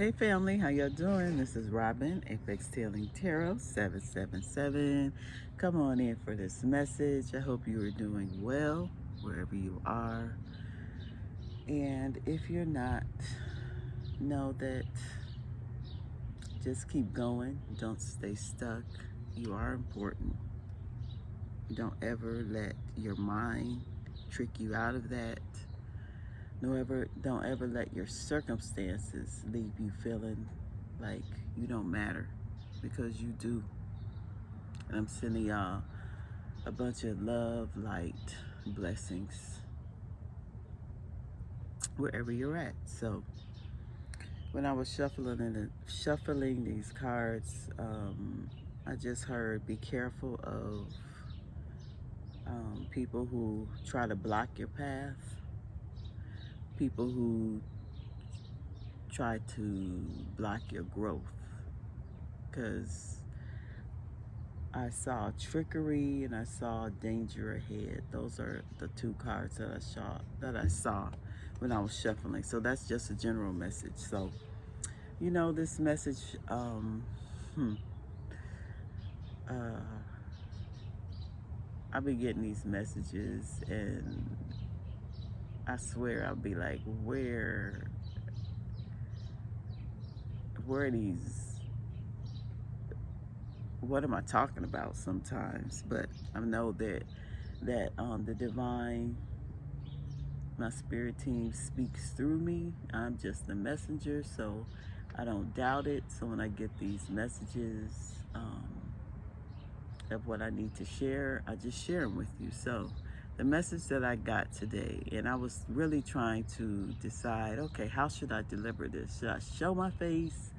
Hey family, how y'all doing? This is Robin, Apex Tailing Tarot 777. Come on in for this message. I hope you are doing well wherever you are. And if you're not, know that just keep going. Don't stay stuck. You are important. Don't ever let your mind trick you out of that. Don't ever let your circumstances leave you feeling like you don't matter, because you do. And I'm sending y'all a bunch of love, light, blessings wherever you're at. So when I was shuffling these cards, I just heard be careful of people who try to block your path, people who try to block your growth, because I saw trickery and I saw danger ahead. Those are the two cards that I saw when I was shuffling. So that's just a general message. So this message, hmm, uh, I'll be getting these messages, and I swear I'll be like, where are these? What am I talking about sometimes? But I know that the divine, my spirit team speaks through me. I'm just the messenger, so I don't doubt it. So when I get these messages of what I need to share, I just share them with you. So the message that I got today, and I was really trying to decide, okay, how should I deliver this? Should I show my face,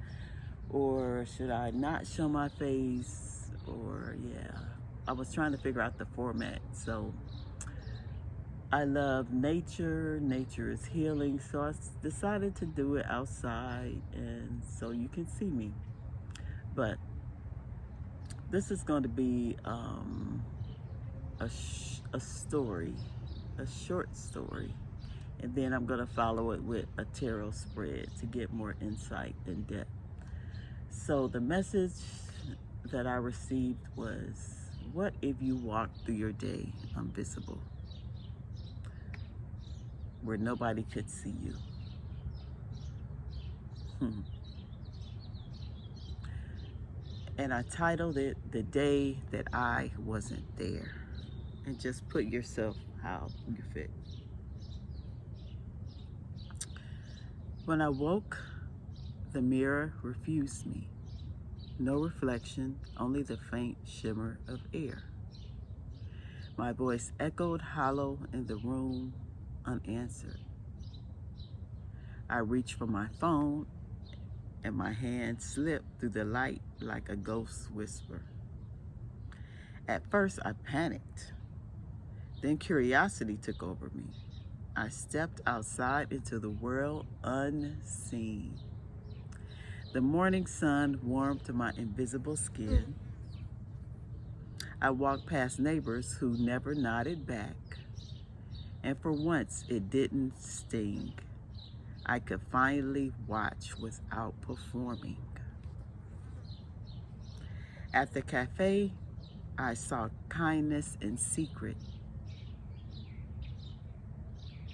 or should I not show my face? Or, yeah, I was trying to figure out the format. So I love nature. Nature is healing. So I decided to do it outside, and so you can see me. But this is going to be a story, a short story. And then I'm going to follow it with a tarot spread to get more insight and depth. So the message that I received was, what if you walked through your day invisible, where nobody could see you? And I titled it The Day That I Wasn't There. And just put yourself how you fit. When I woke, the mirror refused me. No reflection, only the faint shimmer of air. My voice echoed hollow in the room, unanswered. I reached for my phone, and my hand slipped through the light like a ghost whisper. At first, I panicked. Then curiosity took over me. I stepped outside into the world unseen. The morning sun warmed my invisible skin. I walked past neighbors who never nodded back, and for once it didn't sting. I could finally watch without performing. At the cafe, I saw kindness in secret.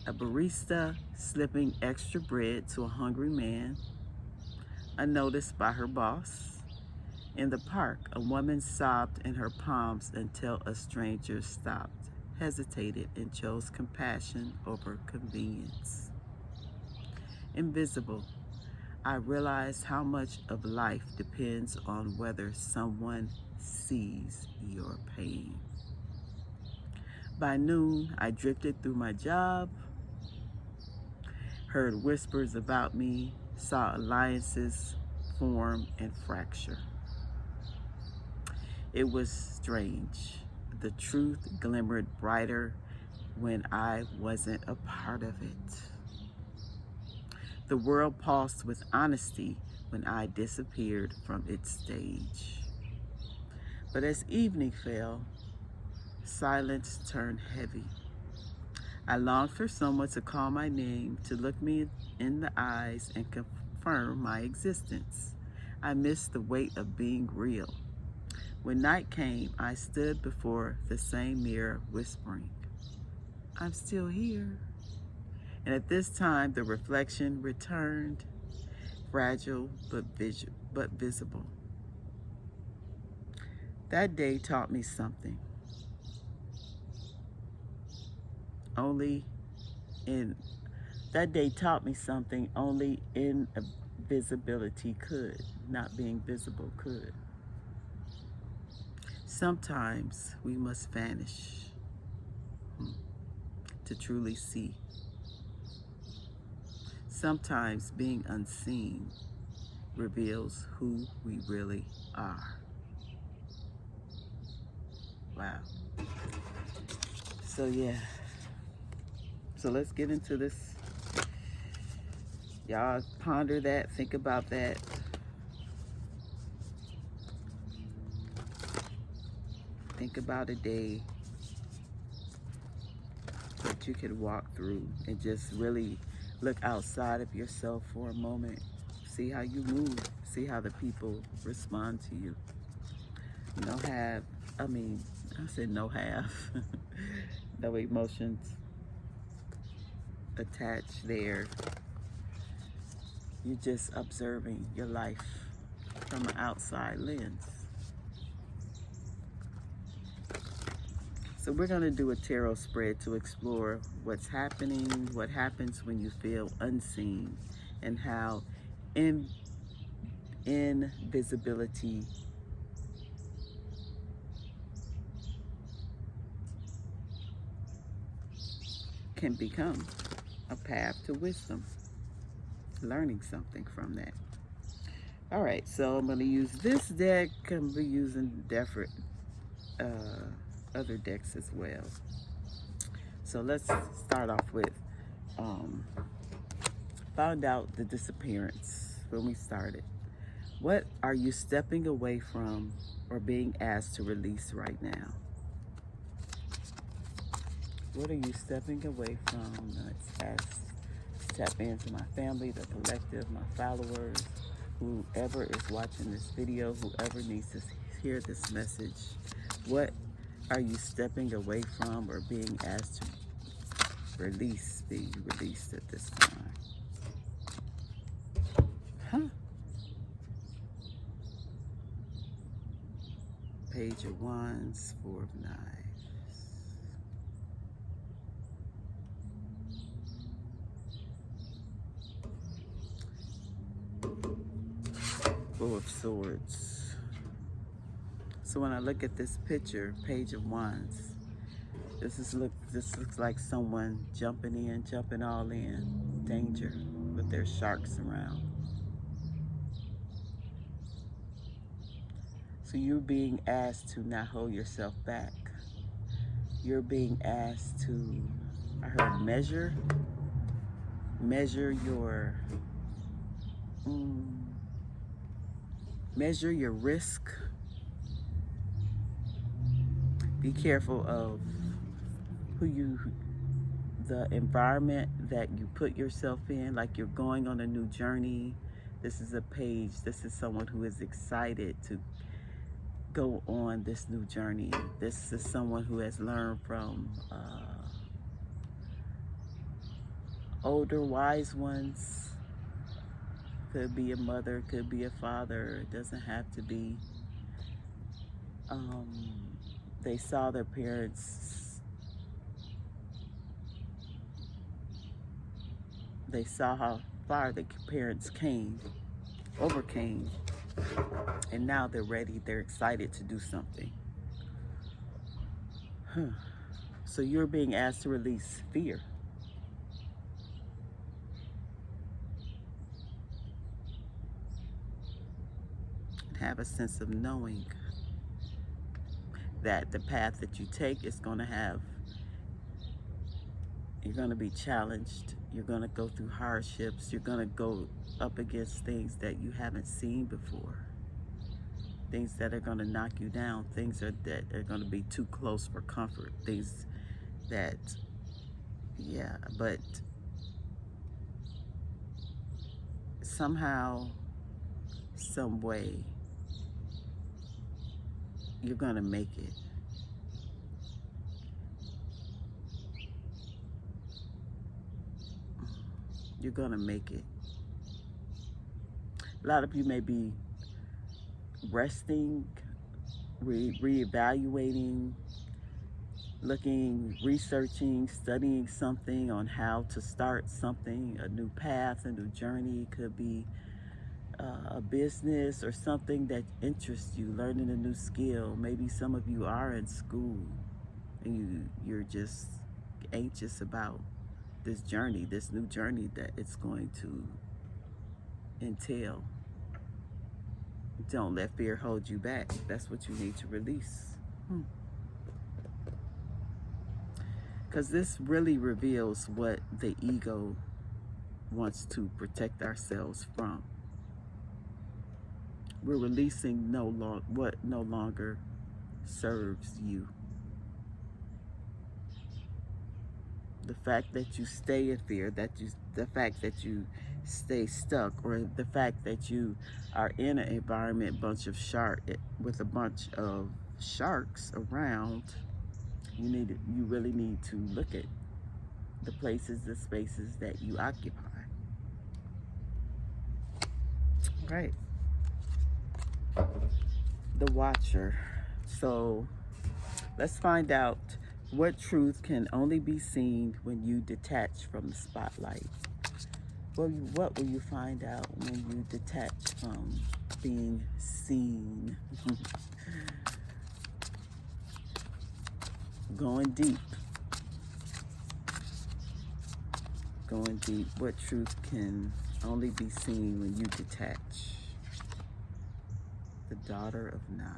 A barista slipping extra bread to a hungry man, unnoticed by her boss. In the park, a woman sobbed in her palms until a stranger stopped, hesitated, and chose compassion over convenience. Invisible, I realized how much of life depends on whether someone sees your pain. By noon, I drifted through my job, heard whispers about me, saw alliances form and fracture. It was strange. The truth glimmered brighter when I wasn't a part of it. The world paused with honesty when I disappeared from its stage. But as evening fell, silence turned heavy. I longed for someone to call my name, to look me in the eyes and confirm my existence. I missed the weight of being real. When night came, I stood before the same mirror, whispering, I'm still here. And at this time, the reflection returned, fragile but visible. That day taught me something. Only in that day taught me something only invisibility could, not being visible could. Sometimes we must vanish to truly see. Sometimes being unseen reveals who we really are. Wow. So yeah. So let's get into this. Y'all ponder that, think about that. Think about a day that you can walk through and just really look outside of yourself for a moment. See how you move. See how the people respond to you. No emotions attached there. You're just observing your life from an outside lens. So we're going to do a tarot spread to explore what's happening, what happens when you feel unseen, and how invisibility can become a path to wisdom, learning something from that. All right, so I'm going to use this deck. I'm be using different other decks as well. So let's start off with found out the disappearance when we started. What are you stepping away from or being asked to release right now? What are you stepping away from? Let's tap into my family, the collective, my followers, whoever is watching this video, whoever needs to hear this message. What are you stepping away from or being asked to release, be released at this time? Page of Wands, Four of Knives. Four of Swords. So when I look at this picture, Page of Wands, this looks like someone jumping all in, danger, but there's sharks around. So you're being asked to not hold yourself back. You're being asked to, I heard measure your risk. Be careful of the environment that you put yourself in, like you're going on a new journey. This is a page, this is someone who is excited to go on this new journey. This is someone who has learned from older wise ones. Could be a mother, could be a father, it doesn't have to be. They saw their parents, they saw how far the parents overcame, and now they're ready, they're excited to do something. So you're being asked to release fear. Have a sense of knowing that the path that you take is going to have, you're going to be challenged, you're going to go through hardships, you're going to go up against things that you haven't seen before, things that are going to knock you down, things that are going to be too close for comfort, things that, but somehow, some way, you're gonna make it. You're gonna make it. A lot of you may be resting, reevaluating, looking, researching, studying something on how to start something, a new path, a new journey. It could be a business or something that interests you, learning a new skill. Maybe some of you are in school and you're just anxious about this journey, this new journey that it's going to entail. Don't let fear hold you back. That's what you need to release. Because this really reveals what the ego wants to protect ourselves from. We're releasing what no longer serves you. The fact that you stay in fear, the fact that you stay stuck, or the fact that you are in an environment with a bunch of sharks around, you really need to look at the places, the spaces that you occupy. Right. The Watcher. So let's find out what truth can only be seen when you detach from the spotlight. What will you find out when you detach from being seen? Going deep. Going deep. What truth can only be seen when you detach? The Daughter of Knives.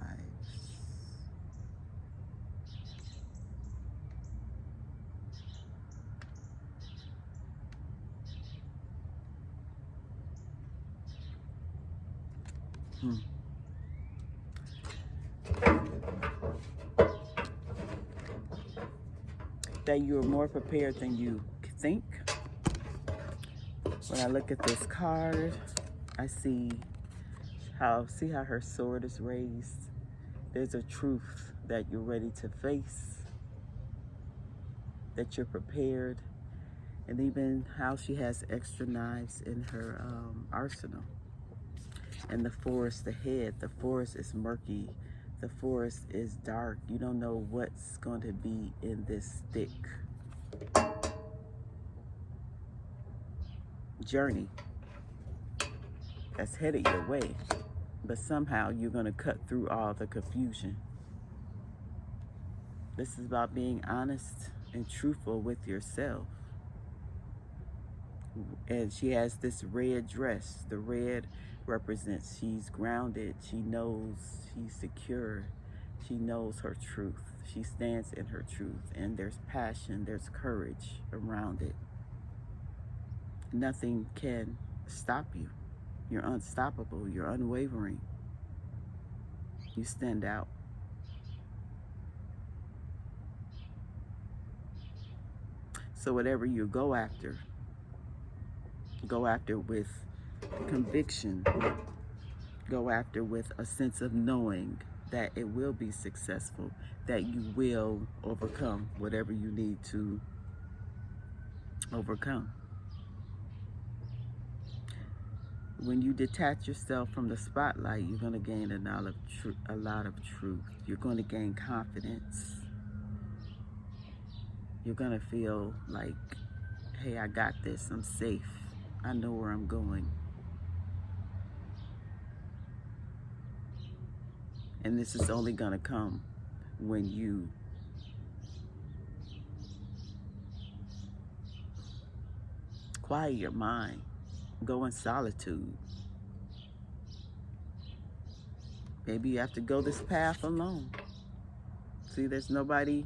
That you are more prepared than you think. When I look at this card, I see how her sword is raised. There's a truth that you're ready to face, that you're prepared, and even how she has extra knives in her arsenal. And the forest ahead, the forest is murky, the forest is dark. You don't know what's going to be in this thick journey that's headed your way, but somehow you're going to cut through all the confusion. This is about being honest and truthful with yourself. And she has this red dress. The red represents she's grounded, she knows she's secure, she knows her truth, she stands in her truth, and there's passion, there's courage around it. Nothing can stop you. You're unstoppable, you're unwavering, you stand out. So whatever you go after with conviction, go after with a sense of knowing that it will be successful, that you will overcome whatever you need to overcome. When you detach yourself from the spotlight, you're going to gain a lot of truth. You're going to gain confidence. You're going to feel like, hey, I got this. I'm safe. I know where I'm going. And this is only going to come when you quiet your mind, go in solitude. Maybe you have to go this path alone. See, there's nobody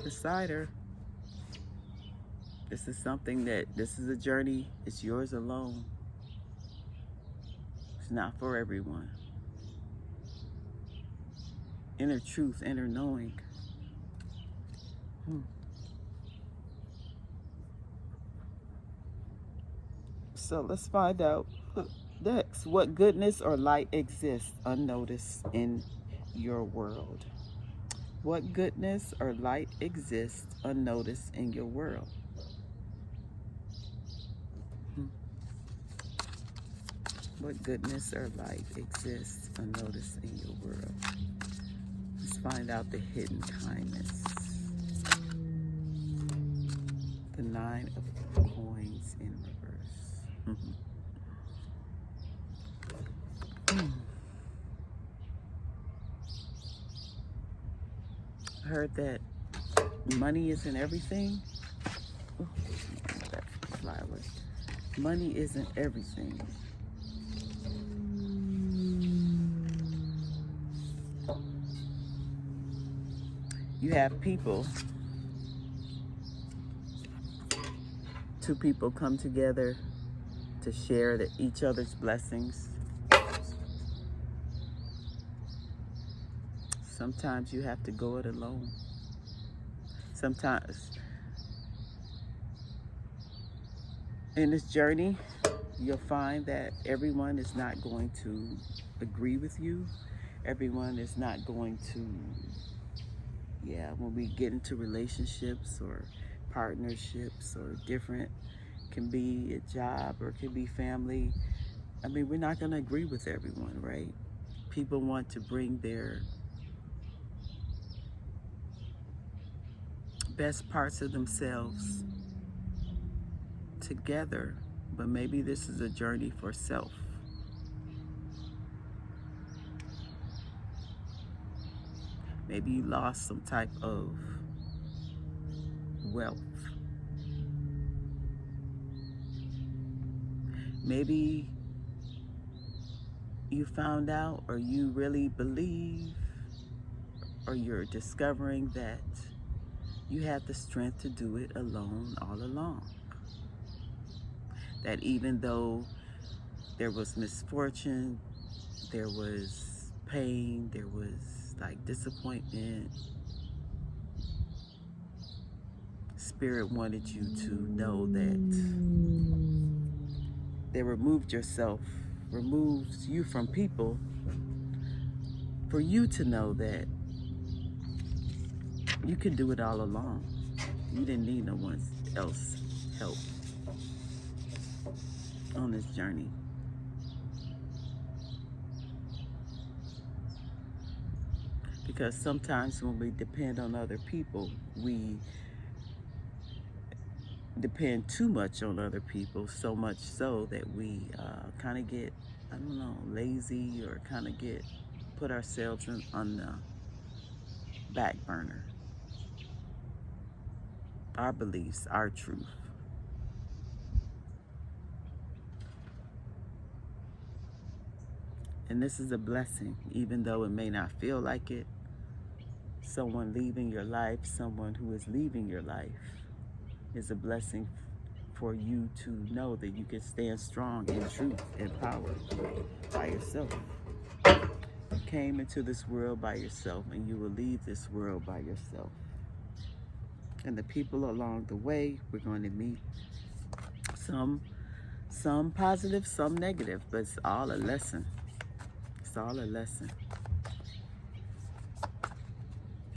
beside her. This is a journey, it's yours alone. It's not for everyone. Inner truth, inner knowing. So let's find out next. What goodness or light exists unnoticed in your world? What goodness or light exists unnoticed in your world? What goodness or light exists unnoticed in your world? Let's find out the hidden kindness. The 9 of coins in reverse. I heard that money isn't everything. Oh, that fly away. Money isn't everything. You have people, two people come together to share each other's blessings. Sometimes you have to go it alone. Sometimes in this journey, you'll find that everyone is not going to agree with you. Everyone is not going to, when we get into relationships or partnerships or different, can be a job or it can be family. I mean, we're not going to agree with everyone, right? People want to bring their best parts of themselves together, but maybe this is a journey for self. Maybe you lost some type of wealth. Maybe you found out, or you really believe, or you're discovering that you had the strength to do it alone all along. That even though there was misfortune, there was pain, there was like disappointment, Spirit wanted you to know that they removed you from people for you to know that you can do it all alone. You didn't need no one else's help on this journey. Because sometimes when we depend on other people, we depend too much on other people, so much so that we kind of get, I don't know, lazy, or kind of put ourselves on the back burner. Our beliefs, our truth. And this is a blessing, even though it may not feel like it. Someone leaving your life, someone who is leaving your life, is a blessing for you to know that you can stand strong in truth and power by yourself. You came into this world by yourself, and you will leave this world by yourself. And the people along the way, we're going to meet some positive, some negative, but it's all a lesson. It's all a lesson.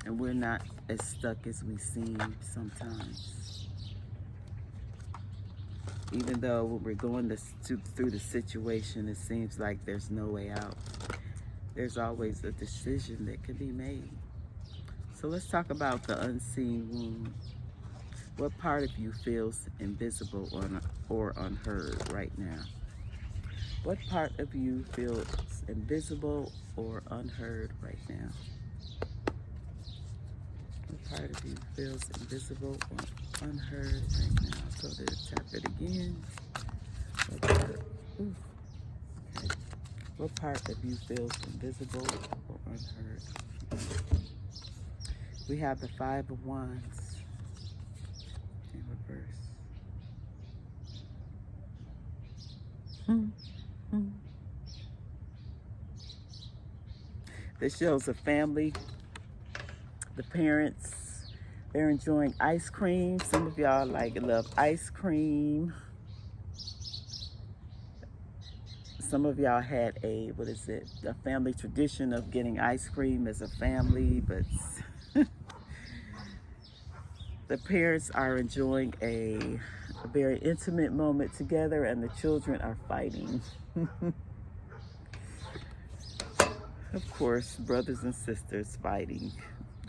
And we're not as stuck as we seem sometimes. Even though when we're going through the situation, it seems like there's no way out. There's always a decision that can be made. So let's talk about the unseen wound. What part of you feels invisible or unheard right now? What part of you feels invisible or unheard right now? What part of you feels invisible or unheard right now? So tap it again. What part of you feels invisible or unheard? We have the 5 of Wands in reverse. This shows a family. The parents, they're enjoying ice cream. Some of y'all love ice cream. Some of y'all had a family tradition of getting ice cream as a family, but the parents are enjoying a very intimate moment together and the children are fighting. Of course, brothers and sisters fighting,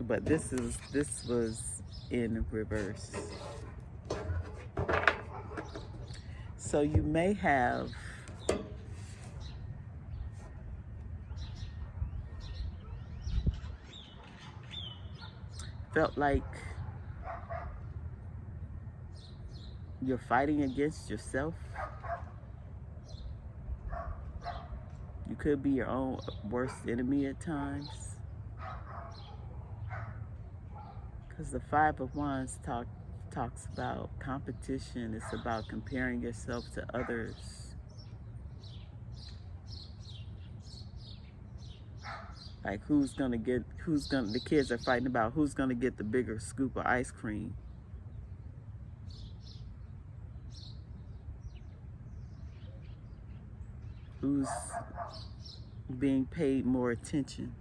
but this was in reverse. So you may have felt like you're fighting against yourself. You could be your own worst enemy at times. Because the Five of Wands talks about competition. It's about comparing yourself to others. Like the kids are fighting about who's gonna get the bigger scoop of ice cream. Who's being paid more attention.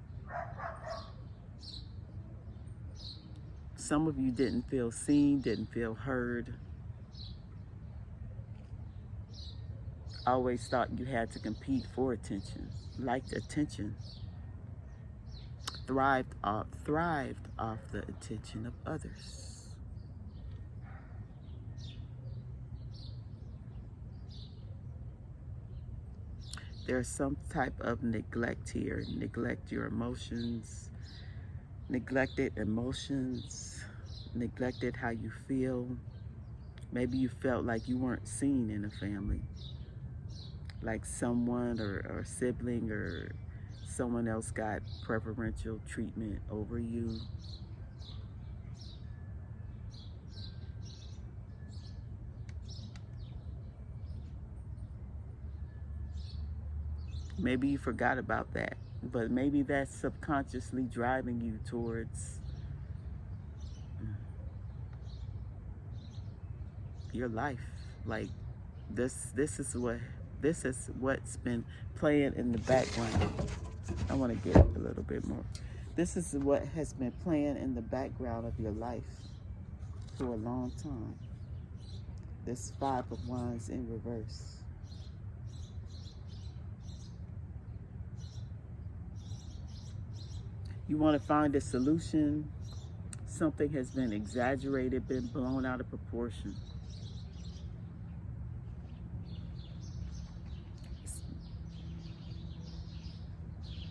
Some of you didn't feel seen, didn't feel heard. Always thought you had to compete for attention, liked attention, thrived off the attention of others. There's some type of neglect here. Neglect your emotions, neglected emotions, neglected how you feel. Maybe you felt like you weren't seen in a family, like someone or a sibling or someone else got preferential treatment over you. Maybe you forgot about that, but maybe that's subconsciously driving you towards your life. Like this is what's been playing in the background. I want to get a little bit more. This is what has been playing in the background of your life for a long time. This Five of Wands in reverse. You want to find a solution. Something has been exaggerated, been blown out of proportion.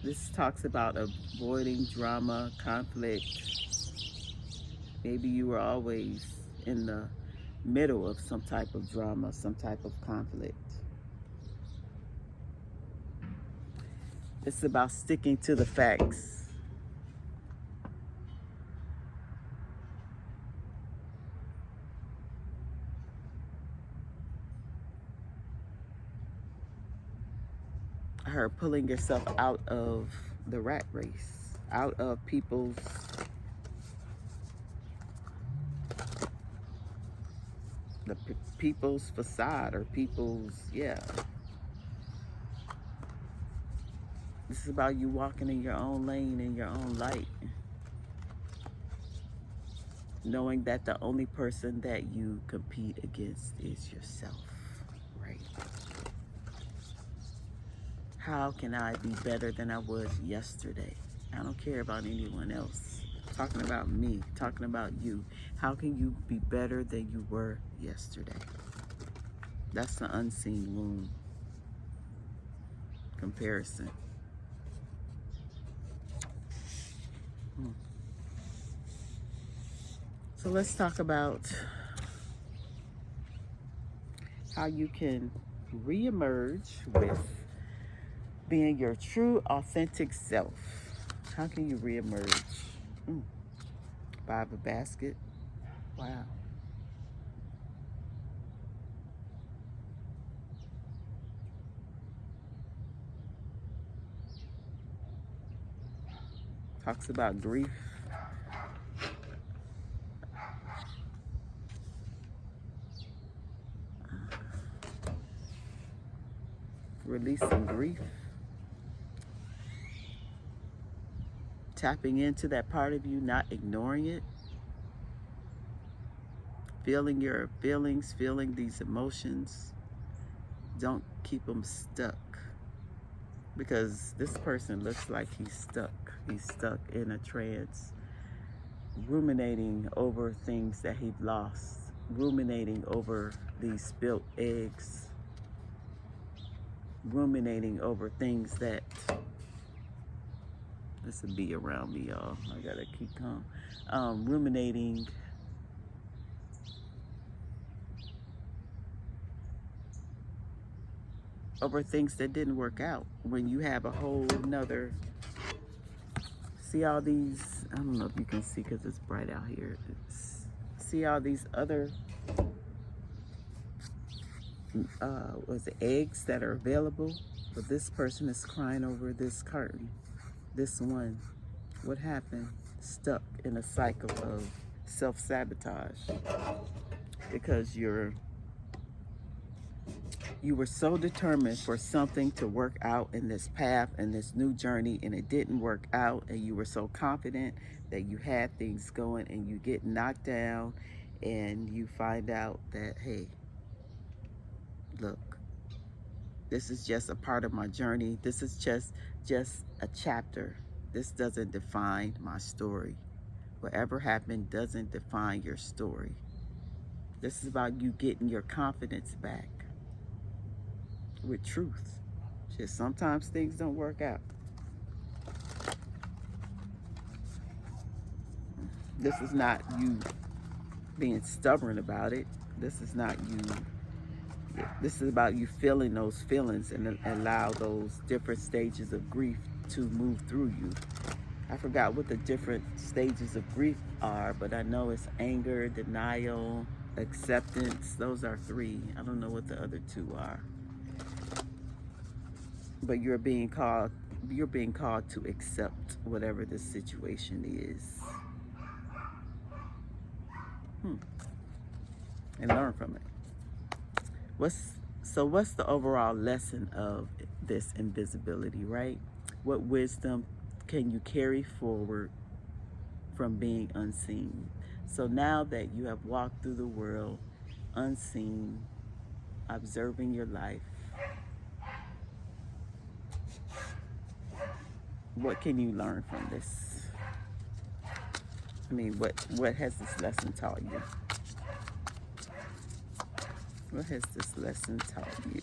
This talks about avoiding drama, conflict. Maybe you were always in the middle of some type of drama, some type of conflict. It's about sticking to the facts. Her pulling yourself out of the rat race, out of people's people's facade or people's, yeah. This is about you walking in your own lane, in your own light. Knowing that the only person that you compete against is yourself, right? How can I be better than I was yesterday? I don't care about anyone else. Talking about me, talking about you. How can you be better than you were yesterday? That's the unseen wound. Comparison. So let's talk about how you can reemerge with being your true, authentic self. How can you reemerge? Five of basket. Wow. Talks about grief. releasing grief, tapping into that part of you, not ignoring it, feeling your feelings, feeling these emotions. Don't keep them stuck, because this person looks like he's stuck. He's stuck in a trance, ruminating over things that he lost, ruminating over these spilt eggs, ruminating over things that, this will be around me, y'all. I gotta keep calm. Ruminating over things that didn't work out. When you have a whole nother, see all these, I don't know if you can see because it's bright out here. See all these other was it eggs that are available, but this person is crying over this curtain. This one, what happened? Stuck in a cycle of self-sabotage because you were so determined for something to work out in this path and this new journey, and it didn't work out, and you were so confident that you had things going, and you get knocked down and you find out that, hey, look, this is just a part of my journey. This is just a chapter. This doesn't define my story. Whatever happened doesn't define your story. This is about you getting your confidence back with truth. Just sometimes things don't work out. This is not you being stubborn about it. This is not you. This is about you feeling those feelings and allow those different stages of grief to move through you. I forgot what the different stages of grief are, but I know it's anger, denial, acceptance. Those are 3. I don't know what the other 2 are. But you're being called to accept whatever the situation is. And learn from it. What's the overall lesson of this invisibility, right? What wisdom can you carry forward from being unseen? So now that you have walked through the world unseen, observing your life, what can you learn from this? I mean, what has this lesson taught you? What has this lesson taught you?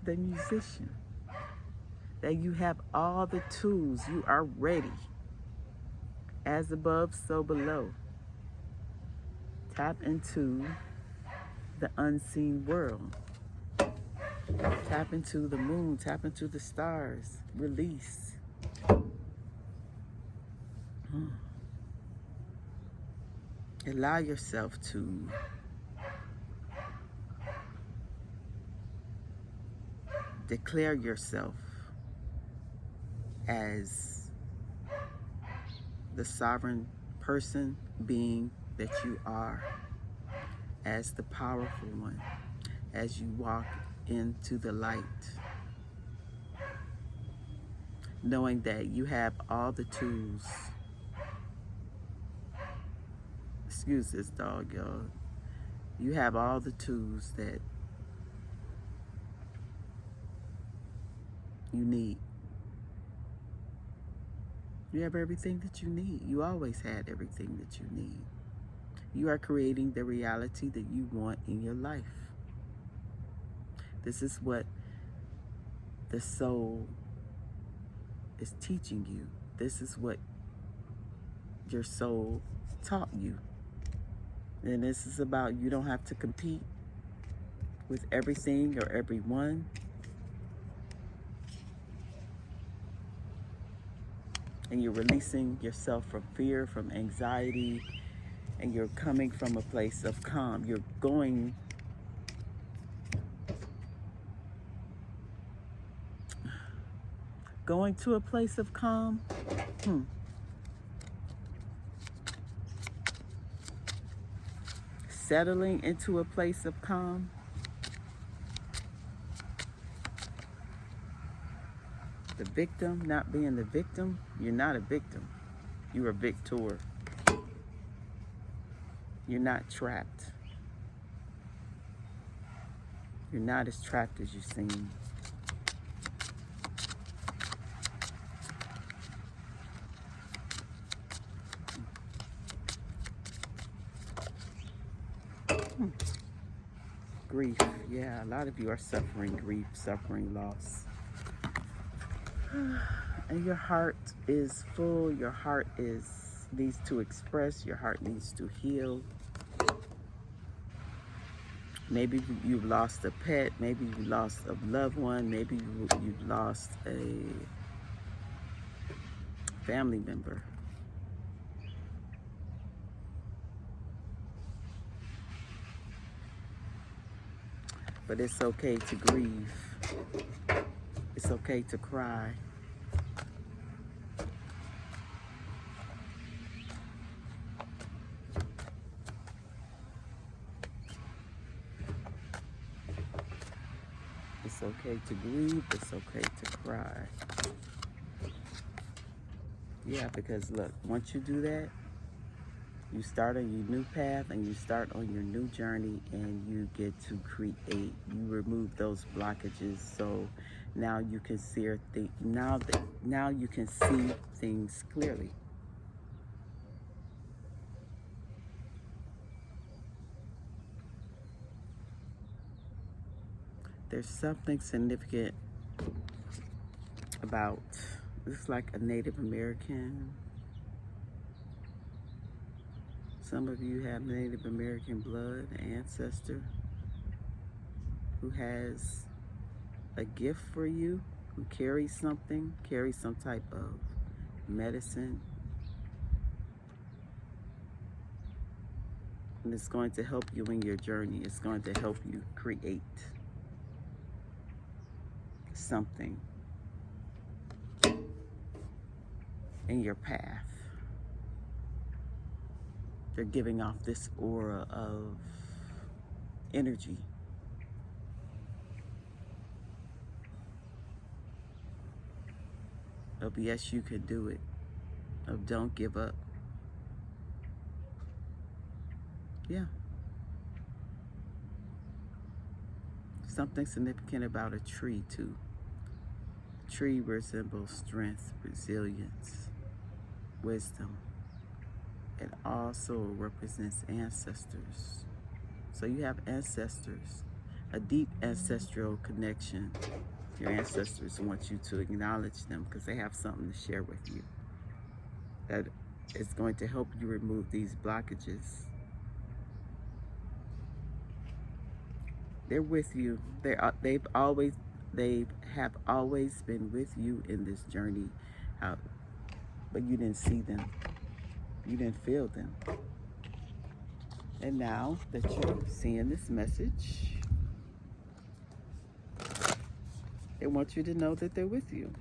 The musician. That you have all the tools. You are ready. As above, so below. Tap into the unseen world. Tap into the moon. Tap into the stars. Release. Allow yourself to declare yourself as the sovereign person, being that you are, as the powerful one, as you walk into the light, knowing that you have all the tools. Excuse this dog, y'all. You have all the tools that you need. You have everything that you need. You always had everything that you need. You are creating the reality that you want in your life. This is what the soul is teaching you. This is what your soul taught you. And this is about, you don't have to compete with everything or everyone. And you're releasing yourself from fear, from anxiety, and you're coming from a place of calm. You're going to a place of calm. Settling into a place of calm. The victim, not being the victim, you're not a victim. You're a victor. You're not trapped. You're not as trapped as you seem. Grief. Yeah, a lot of you are suffering grief, suffering loss. And your heart is full. Your heart needs to express. Your heart needs to heal. Maybe you've lost a pet. Maybe you lost a loved one. Maybe you've lost a family member. But it's okay to grieve. It's okay to cry. It's okay to grieve. It's okay to cry. Yeah, because look, once you do that, you start on your new path and you start on your new journey and you get to create. You remove those blockages, so now you can see now you can see things clearly. There's something significant about this, like a Native American. Some of you have Native American blood, an ancestor who has a gift for you, who carries something, carries some type of medicine. And it's going to help you in your journey. It's going to help you create something in your path. They're giving off this aura of energy. Of yes, you can do it. Of don't give up. Yeah. Something significant about a tree too. A tree resembles strength, resilience, wisdom. It also represents ancestors. So you have ancestors, a deep ancestral connection. Your ancestors want you to acknowledge them because they have something to share with you that is going to help you remove these blockages. They're with you. They have always been with you in this journey, but you didn't see them. You didn't feel them. And now that you're seeing this message, they want you to know that they're with you.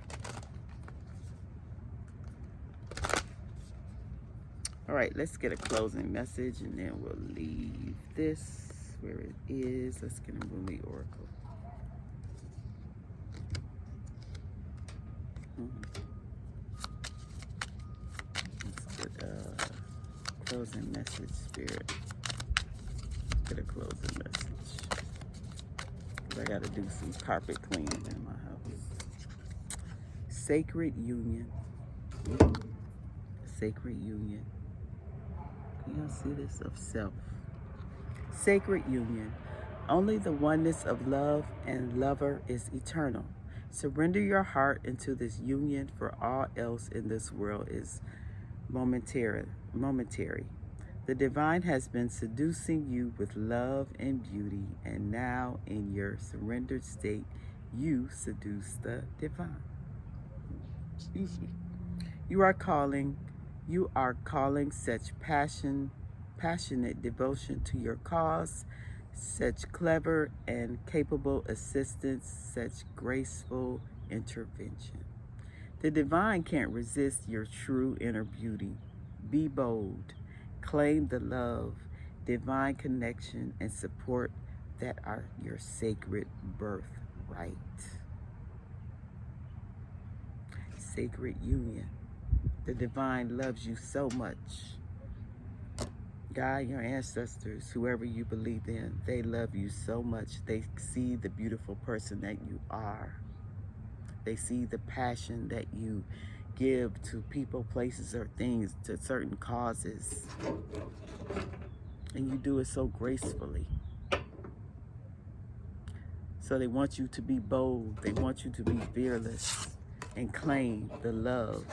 All right, let's get a closing message and then we'll leave this where it is. Let's get a Rumi Oracle. Let's get a closing message, Spirit. Get a closing message. Because I got to do some carpet cleaning in my house. Sacred union. Sacred union. Can y'all see this? Of self. Sacred union. Only the oneness of love and lover is eternal. Surrender your heart into this union, for all else in this world is momentary. The divine has been seducing you with love and beauty, and now in your surrendered state, you seduce the divine. You are calling such passionate devotion to your cause, such clever and capable assistance, such graceful intervention. The divine can't resist your true inner beauty. Be bold, claim the love, divine connection, and support that are your sacred birthright. sacred union. The divine loves you so much. God, your ancestors, whoever you believe in, they love you so much. They see the beautiful person that you are. They see the passion that you give to people, places, or things, to certain causes. And you do it so gracefully. So they want you to be bold. They want you to be fearless and claim the love.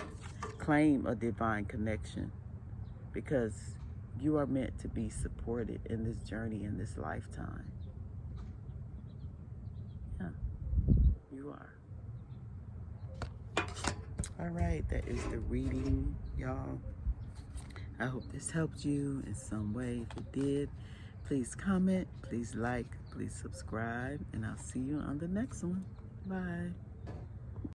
Claim a divine connection, because you are meant to be supported in this journey, in this lifetime. Yeah, you are. All right, that is the reading, y'all. I hope this helped you in some way. If it did, please comment, please like, please subscribe, and I'll see you on the next one. Bye.